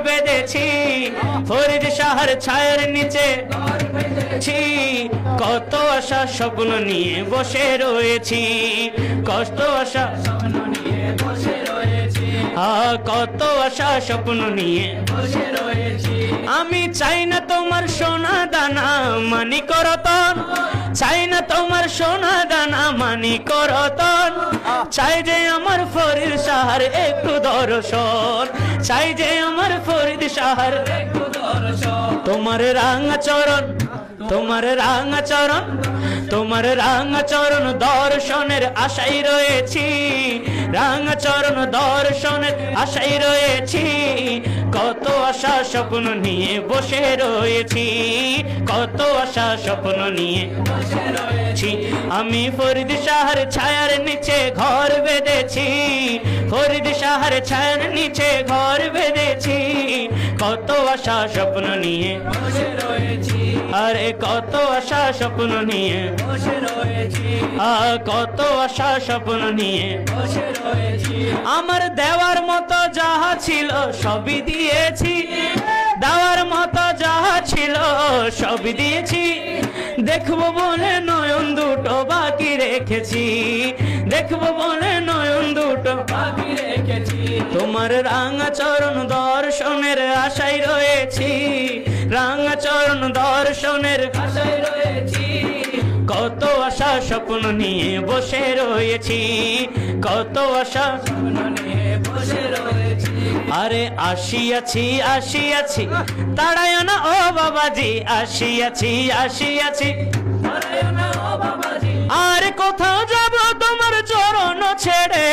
বেঁধেছি, ফরিদ শাহর ছায়ের নিচে কত আশা স্বপ্ন নিয়ে বসে রয়েছি, কষ্ট আশা স্বপ্ন নিয়ে বসে রয়েছি, কত আশা স্বপ্ন নিয়ে বসে রয়েছি। আমি চাই না তোমার সোনা দানা মানিক রতন, চাই না তোমার সোনা দানা মানিক রতন, চাই যে আমার ফরিদ শাহর একটু দর্শন, চাই যে আমার ফরিদ শাহর একটু দর্শন। তোমার রাঙা চরণ, তোমার রাঙা চরণ, তোমার রাঙা চরণ দর্শনের আশায় রয়েছি, রাঙা চরণ দর্শনের আশায় রয়েছি, কত আশা স্বপ্ন নিয়ে বসে রয়েছি, কত আশা স্বপ্ন নিয়ে বসে রয়েছি। আমি ফরিদ শাহর ছায়ার নিচে ঘর বেঁধেছি, ফরিদ শাহর ছায়ার নিচে ঘর বেঁধেছি, কত আশা স্বপ্ন নিয়ে বসে রয়েছি, আরে কত আশা স্বপ্ন নিয়ে বসে রয়েছি, কত আশা স্বপ্ন নিয়ে বসে রয়েছি। আমার দেওয়ার মতো যাহা ছিল সবই দিয়েছি, দেওয়ার মতো যাহা ছিল সবই দিয়েছি, দেখবো বলে নয়ন দুটো বাকি রেখেছি, দেখবো বলে নয়ন দুটো বাকি রেখেছি। তোমার রাঙা চরণ দর্শনের আশায় রয়েছি, রাঙা চরণ দর্শনের আশায় রয়েছি, কত আশা স্বপ্ন নিয়ে বসে রয়েছি, কত আশা স্বপ্ন নিয়ে বসে রয়েছি। আরে আসিয়াছি আসিয়াছি তাড়ায় না ও বাবাজি, আসিয়াছি আসিয়াছি তাড়ায় না ও বাবাজি, আর কোথাও যাব তোমার চরণ ছেড়ে,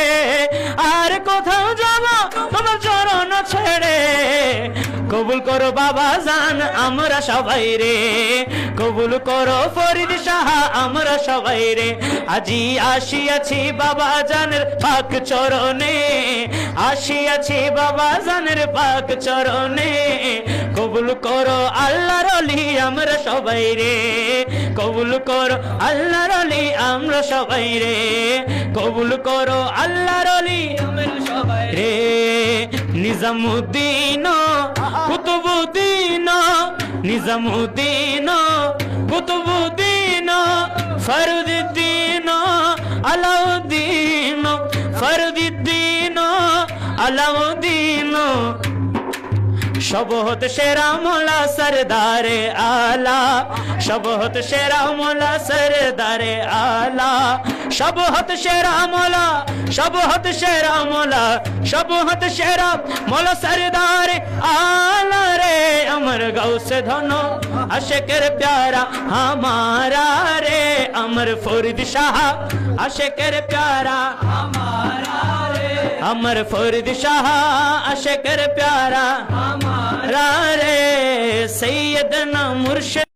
আর কোথাও যাব তোমার চরণ ছেড়ে, কবুল করো বাবা জান আমরা সবাই রে, কবুল করো ফরিদ শাহ আমরা সবাই রে। আজি আসিয়াছি বাবা জানের পাক চরণে, আসিয়াছি বাবা জানের পাক চরণে, কবুল করো আল্লাহর ওলি আমরা সবাই রে, কবুল করো আল্লাহর ওলি আমরা সবাই রে, কবুল করো আল্লাহর ওলি আমরা সবাই রে। নিজামুদ্দিন কুতুবুদ্দিন, নিজামুদ্দিন কুতুবুদ্দিন, ফরদুদ্দিন আলাউদ্দিন, ফরদুদ্দিন আলাউদ্দিন, শবহত শেরা মোলা সরদারে আলা, শবহত শেরা মোলা সরদারে আলা, শবহত শেরা মোলা, শবহত শেরা মোলা, শবহত শেরা মোলা সরদারে আলা রে। अमर गौस धनो आशिकर प्यारा हमारा रे, अमर फरीद शाह आशिकर प्यारा हमारा रे, अमर फरीद शाह आशिकर प्यारा हमारा रे। सैयदना मुर्शिद